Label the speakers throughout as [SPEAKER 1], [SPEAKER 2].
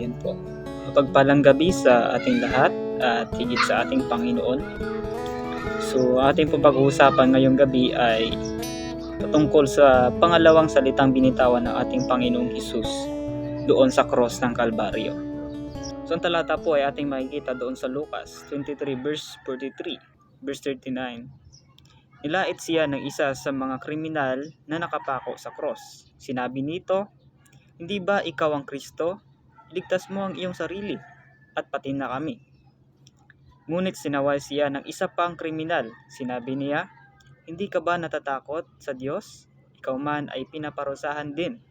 [SPEAKER 1] Ayun po. Mapagpalang gabi sa ating lahat at higit sa ating Panginoon. So, ating pong pag-uusapan ngayong gabi ay patungkol sa pangalawang salitang binitawan ng ating Panginoong Hesus doon sa cross ng Kalbaryo. So, ang talata po ay ating makikita doon sa Lucas 23 verse 43, verse 39. Nilait siya ng isa sa mga kriminal na nakapako sa cross. Sinabi nito, "Hindi ba ikaw ang Kristo? Iligtas mo ang iyong sarili at pati na kami." Ngunit sinaway siya ng isa pang kriminal. Sinabi niya, "Hindi ka ba natatakot sa Diyos? Ikaw man ay pinaparusahan din.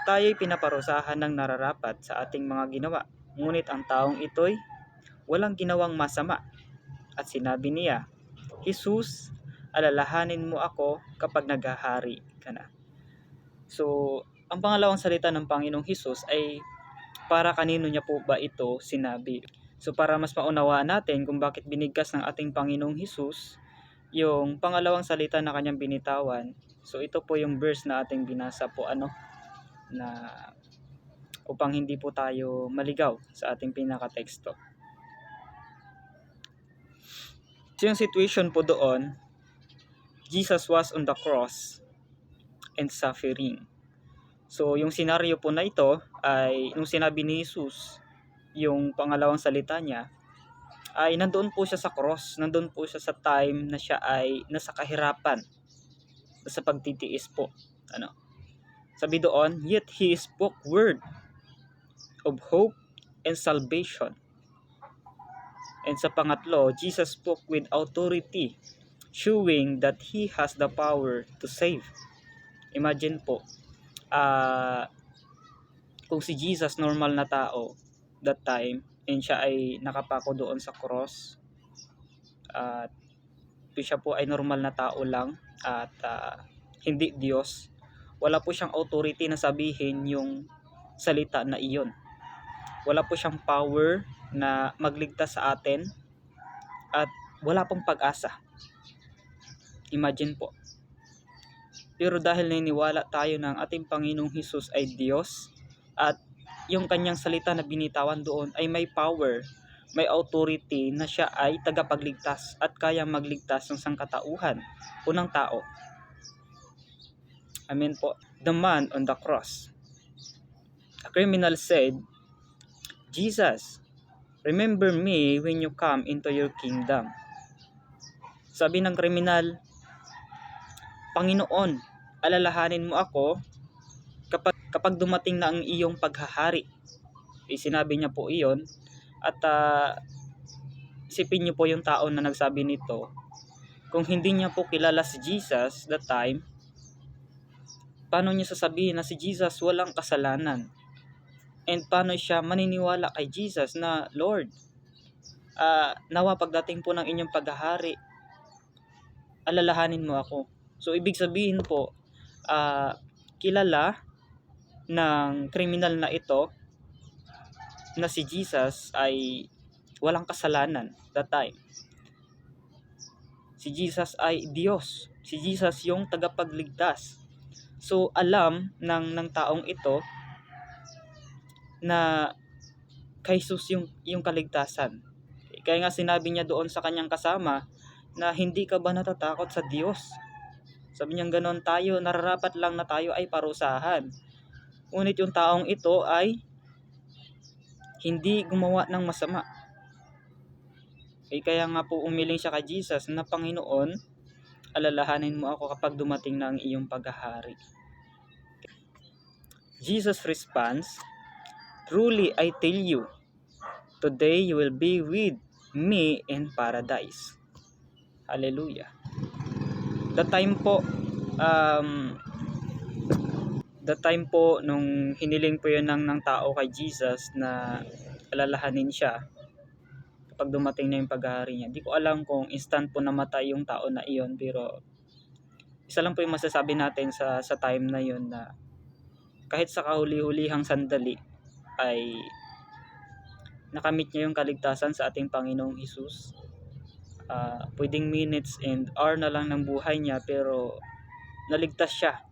[SPEAKER 1] Tayo'y pinaparusahan ng nararapat sa ating mga ginawa. Ngunit ang taong ito'y walang ginawang masama." At sinabi niya, "Jesus, alalahanin mo ako kapag naghahari ka na." So, ang pangalawang salita ng Panginoong Hesus ay para kanino niya po ba ito sinabi? So para mas maunawaan natin kung bakit binigkas ng ating Panginoong Hesus yung pangalawang salita na kanyang binitawan. So ito po yung verse na ating binasa po na upang hindi po tayo maligaw sa ating pinaka-teksto. So yung situation po doon, Jesus was on the cross and suffering. So yung senaryo po na ito ay nung sinabi ni Jesus yung pangalawang salita niya, ay nandoon po siya sa cross, nandoon po siya sa time na siya ay nasa kahirapan, sa pagtitiis po. Sabi doon, yet he spoke word of hope and salvation. And sa pangatlo, Jesus spoke with authority, showing that he has the power to save. Imagine po, kung si Jesus normal na tao that time, and siya ay nakapako doon sa cross, at siya po ay normal na tao lang at hindi Diyos, wala po siyang authority na sabihin yung salita na iyon. Wala po siyang power na magligtas sa atin at wala pong pag-asa. Imagine po. Pero dahil naniniwala tayo ng ating Panginoong Hesus ay Diyos at yung kanyang salita na binitawan doon ay may power, may authority na siya ay tagapagligtas at kayang magligtas ng sangkatauhan o ng tao. Amen po. The man on the cross. A criminal said, "Jesus, remember me when you come into your kingdom." Sabi ng kriminal, "Panginoon, alalahanin mo ako kapag dumating na ang iyong paghahari." Sinabi niya po iyon at isipin niyo po yung tao na nagsabi nito. Kung hindi niya po kilala si Jesus that time, paano niya sasabihin na si Jesus walang kasalanan? And paano siya maniniwala kay Jesus na, "Lord, nawa pagdating po ng inyong paghahari, alalahanin mo ako." So ibig sabihin po, kilala ng kriminal na ito na si Jesus ay walang kasalanan that time. Si Jesus ay Diyos. Si Jesus yung tagapagligtas. So alam ng taong ito na kay Jesus yung kaligtasan. Kaya nga sinabi niya doon sa kanyang kasama na, "Hindi ka ba natatakot sa Diyos?" Sabi niya ganoon, tayo nararapat lang na tayo ay parusahan. Ngunit yung taong ito ay hindi gumawa ng masama. Kaya nga po umiling siya kay Jesus na, "Panginoon, alalahanin mo ako kapag dumating na ang iyong paghahari." Jesus responds, "Truly I tell you, today you will be with me in paradise." Hallelujah. The time po nung hiniling po yun ng tao kay Jesus na alalahanin siya kapag dumating na yung paghahari niya. Di ko alam kung instant po namatay yung tao na iyon, pero isa lang po yung masasabi natin sa time na yun, na kahit sa kahuli-hulihang sandali ay nakamit niya yung kaligtasan sa ating Panginoong Hesus. Pwedeng minutes and hour na lang ng buhay niya, pero naligtas siya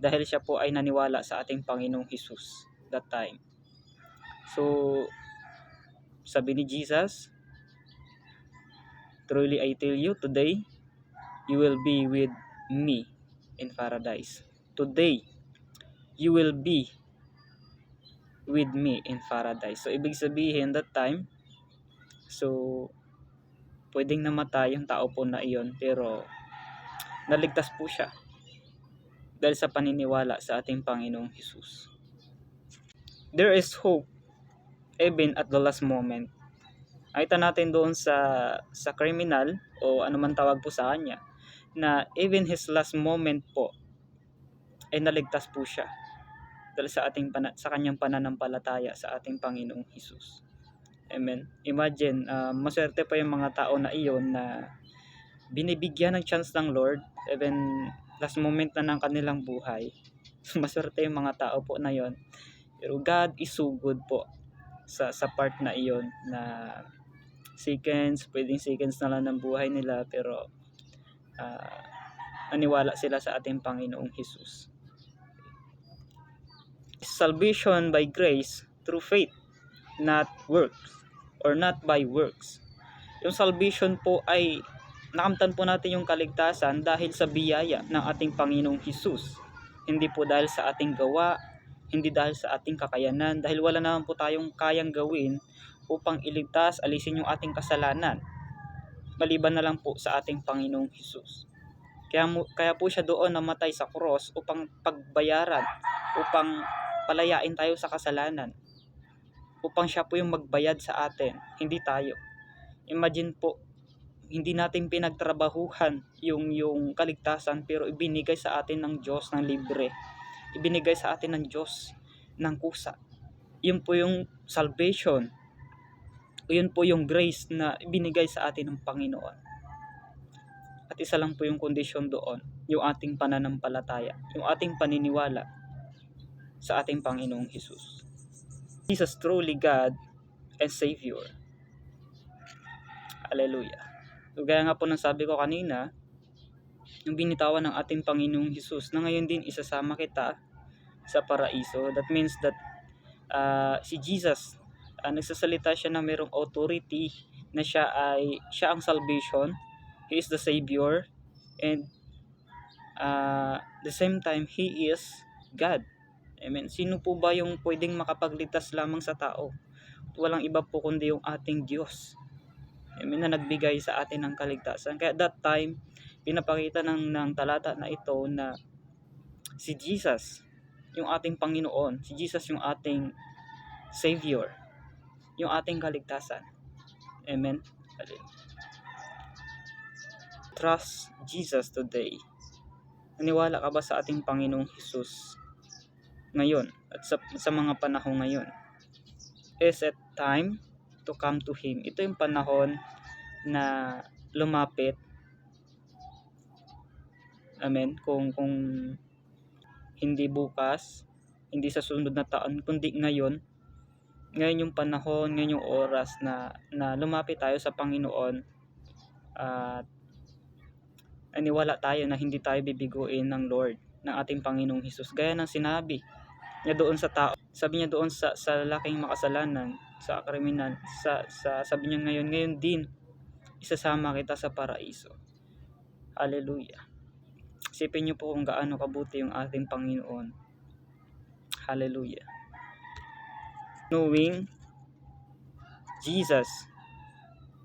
[SPEAKER 1] dahil siya po ay naniwala sa ating Panginoong Hesus that time. So, sabi ni Jesus, truly I tell you, today, you will be with me in paradise. Today, you will be with me in paradise. So, ibig sabihin that time, so, pwedeng namatay yung tao po na iyon, pero naligtas po siya dahil sa paniniwala sa ating Panginoong Hesus. There is hope even at the last moment. Nakita natin doon sa criminal o ano man tawag po sa kanya na even his last moment po ay naligtas po siya dahil sa kanyang pananampalataya sa ating Panginoong Hesus. Amen. Imagine, maswerte pa yung mga tao na iyon na binibigyan ng chance ng Lord even last moment na ng kanilang buhay. Maswerte yung mga tao po na iyon. Pero God is so good po sa part na iyon na pwedeng seconds na lang ng buhay nila, pero naniwala sila sa ating Panginoong Hesus. Salvation by grace through faith, not works or not by works. Yung salvation po ay nakamtan po natin yung kaligtasan dahil sa biyaya ng ating Panginoong Hesus. Hindi po dahil sa ating gawa, hindi dahil sa ating kakayanan, dahil wala naman po tayong kayang gawin upang iligtas, alisin yung ating kasalanan. Maliban na lang po sa ating Panginoong Hesus. Kaya po siya doon namatay sa cross upang pagbayaran, upang palayain tayo sa kasalanan, upang siya po yung magbayad sa atin, hindi tayo. Imagine po, hindi natin pinagtrabahuhan yung kaligtasan, pero ibinigay sa atin ng Diyos ng libre. Ibinigay sa atin ng Diyos ng kusa. Yun po yung salvation. Yun po yung grace na ibinigay sa atin ng Panginoon. At isa lang po yung kondisyon doon, yung ating pananampalataya, yung ating paniniwala sa ating Panginoong Hesus. Jesus truly God and Savior. Hallelujah. So, gaya nga po ng sabi ko kanina, yung binitawan ng ating Panginoong Hesus na ngayon din isasama kita sa paraiso. That means that si Jesus, nagsasalita siya na mayroong authority na siya ang salvation. He is the Savior, and the same time He is God. Amen. Sino po ba yung pwedeng makapagligtas lamang sa tao? Walang iba po kundi yung ating Diyos. Amen, na nagbigay sa atin ng kaligtasan. Kaya that time, pinapakita ng talata na ito na si Jesus, yung ating Panginoon, si Jesus yung ating Savior, yung ating kaligtasan. Amen. Trust Jesus today. Naniwala ka ba sa ating Panginoong Hesus ngayon at sa mga panahon ngayon? Is it time to come to Him? Ito yung panahon na lumapit. Amen. Kung hindi bukas, hindi sa sunod na taon, kundi ngayon yung panahon, ngayon yung oras na lumapit tayo sa Panginoon at aniwala tayo na hindi tayo bibiguin ng Lord, ng ating Panginoong Hesus. Gaya ng sinabi niya doon sa tao, sabi niya doon sa laking makasalanan, sa kriminal, sabi niya ngayon din isasama kita sa paraiso. Hallelujah. Isipin niyo po kung gaano kabuti yung ating Panginoon. Hallelujah. Knowing Jesus.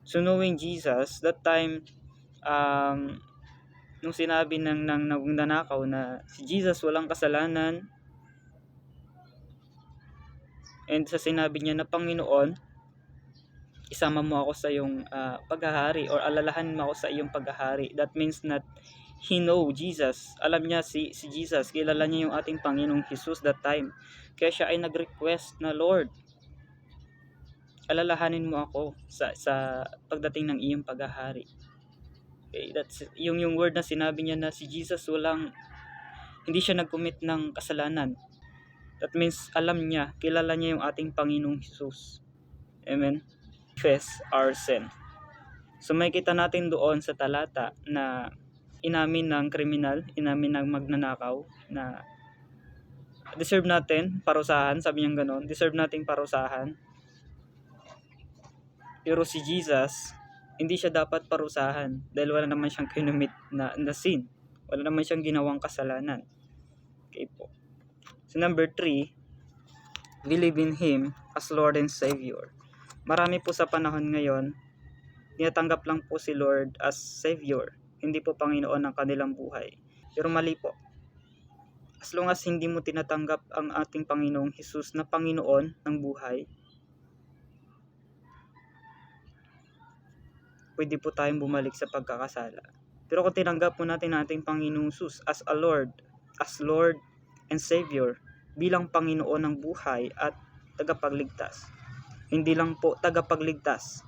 [SPEAKER 1] So knowing Jesus, that time, nung sinabi ng nanakaw na si Jesus walang kasalanan, and sa sinabi niya na Panginoon, isama mo ako sa iyong paghahari, or alalahanin mo ako sa iyong paghahari. That means that he know Jesus. Alam niya si Jesus. Kilala niya yung ating Panginoong Hesus that time. Kaya siya ay nag-request na, Lord, alalahanin mo ako sa pagdating ng iyong paghahari. Okay, that's yung word na sinabi niya na si Jesus hindi siya nag-commit ng kasalanan. That means alam niya, kilala niya yung ating Panginoong Hesus. Amen. Confess our sin. So may kita natin doon sa talata na inamin ng kriminal, inamin ng magnanakaw na deserve natin parusahan, sabi niya gano'n, deserve nating parusahan. Pero si Jesus, hindi siya dapat parusahan dahil wala naman siyang kinumit na sin. Wala naman siyang ginawang kasalanan. Okay po. So number 3, believe in Him as Lord and Savior. Marami po sa panahon ngayon, tinatanggap lang po si Lord as Savior, hindi po Panginoon ng kanilang buhay. Pero mali po. As long as hindi mo tinatanggap ang ating Panginoong Hesus na Panginoon ng buhay, pwede po tayong bumalik sa pagkakasala. Pero kung tinanggap po natin ang ating Panginoong Hesus as Lord and Savior, bilang Panginoon ng buhay at tagapagligtas. Hindi lang po tagapagligtas.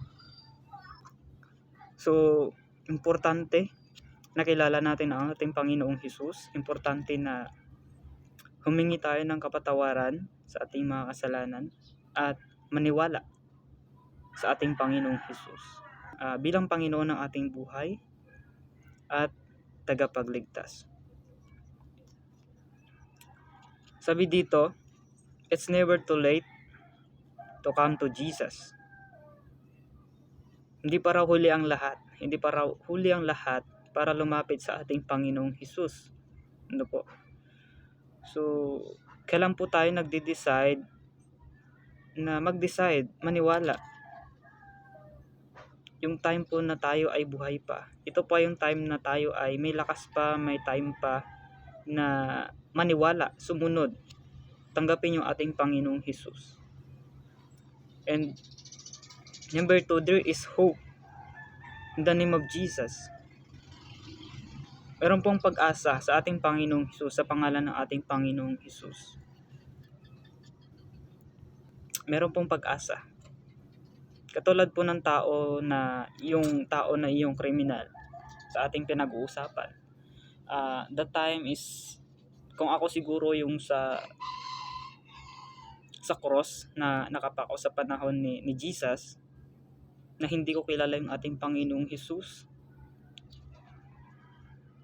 [SPEAKER 1] So, importante na kilala natin ang ating Panginoong Hesus. Importante na humingi tayo ng kapatawaran sa ating mga kasalanan at maniwala sa ating Panginoong Hesus bilang Panginoon ng ating buhay at tagapagligtas. Sabi dito, it's never too late to come to Jesus. Hindi pa raw huli ang lahat para lumapit sa ating Panginoong Hesus. Ano po? So, kailan po tayo mag-decide, maniwala? Yung time po na tayo ay buhay pa. Ito po yung time na tayo ay may lakas pa, may time pa na maniwala, sumunod, tanggapin yung ating Panginoong Hesus. And number 2, there is hope in the name of Jesus. Meron pong pag-asa sa ating Panginoong Hesus, sa pangalan ng ating Panginoong Hesus. Meron pong pag-asa. Katulad po ng tao na iyong kriminal sa ating pinag-uusapan. That time is, kung ako siguro yung sa cross na nakapako sa panahon ni Jesus, na hindi ko kilala yung ating Panginoong Hesus,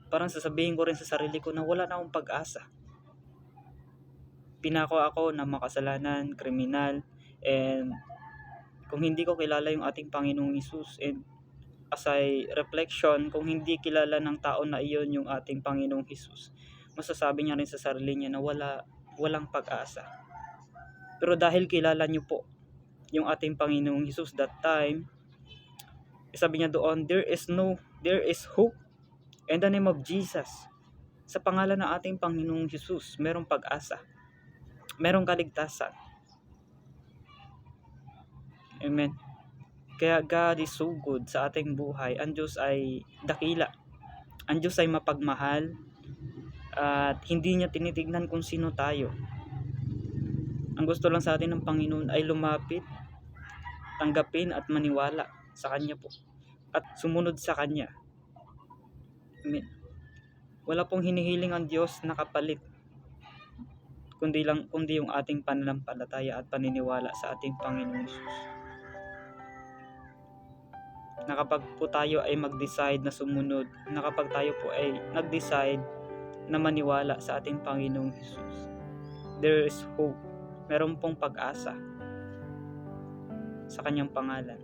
[SPEAKER 1] parang sasabihin ko rin sa sarili ko na wala na akong pag-asa. Pinako ako na makasalanan, kriminal, and kung hindi ko kilala yung ating Panginoong Hesus, and as a reflection, kung hindi kilala ng tao na iyon yung ating Panginoong Hesus, masasabi niya rin sa sarili niya na walang pag-asa. Pero dahil kilala niyo po yung ating Panginoong Hesus that time, sabi niya doon, there is hope in the name of Jesus. Sa pangalan ng ating Panginoong Hesus, merong pag-asa. Merong kaligtasan. Amen. Kaya God is so good sa ating buhay. Ang Diyos ay dakila. Ang Diyos ay mapagmahal. At hindi niya tinitignan kung sino tayo. Ang gusto lang sa atin ng Panginoon ay lumapit, tanggapin at maniwala sa Kanya po. At sumunod sa Kanya. Amen. Wala pong hinihiling ang Diyos na kapalit, kundi yung ating pananampalataya at paniniwala sa ating Panginoong Hesus. Na kapag po tayo ay mag-decide na sumunod, na kapag tayo po ay nag-decide na maniwala sa ating Panginoong Hesus, there is hope. Meron pong pag-asa sa Kanyang pangalan.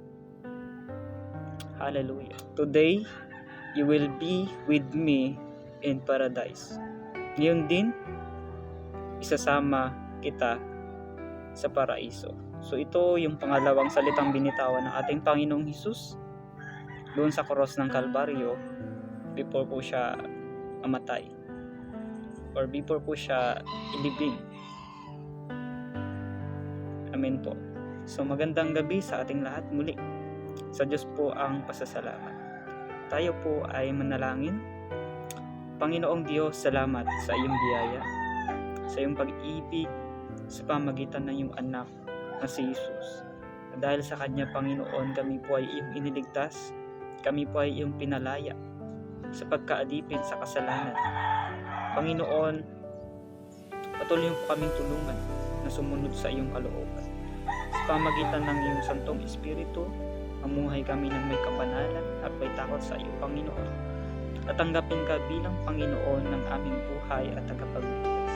[SPEAKER 1] Hallelujah. Today, you will be with me in paradise. Ngayon din, isasama kita sa paraiso. So ito yung pangalawang salitang binitawan ng ating Panginoong Hesus doon sa cross ng Kalbaryo before po siya mamatay or before po siya ilibing. Amen po. So magandang gabi sa ating lahat muli. Sa Diyos po ang pasasalamat. Tayo po ay manalangin. Panginoong Diyos, salamat sa iyong biyaya, sa iyong pag-ibig sa pamagitan ng iyong anak na si Jesus. Dahil sa Kanya, Panginoon, kami po ay iyong iniligtas, kami po ay iyong pinalaya sa pagkaadipin sa kasalanan. Panginoon, patuloy po kaming tulungan na sumunod sa iyong kalooban. Sa pamagitan ng iyong Santong Espiritu, mamuhay kami ng may kapanalan at may takot sa iyo, Panginoon. At tanggapin ka bilang Panginoon ng aming buhay at tagapagligtas.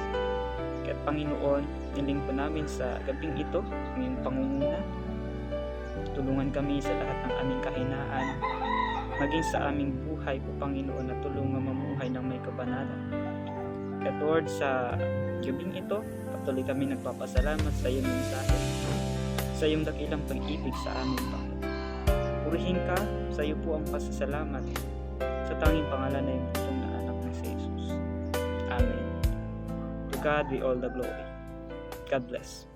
[SPEAKER 1] Kaya't Panginoon, niling po namin sa gabing ito, ang iyong pangunguna. Tulungan kami sa lahat ng aming kahinaan, maging sa aming buhay po, Panginoon, at tulungan mamuhay ng may kabanalan. At Lord, sa gabing ito, patuloy kami nagpapasalamat sa iyong mensahe, sa iyong dakilang pag-ibig sa amin, Panginoon. Purihin ka, sa iyo po ang pasasalamat, sa tanging pangalan na iyong butong na anak ni Jesus. Amen. To God be all the glory. God bless.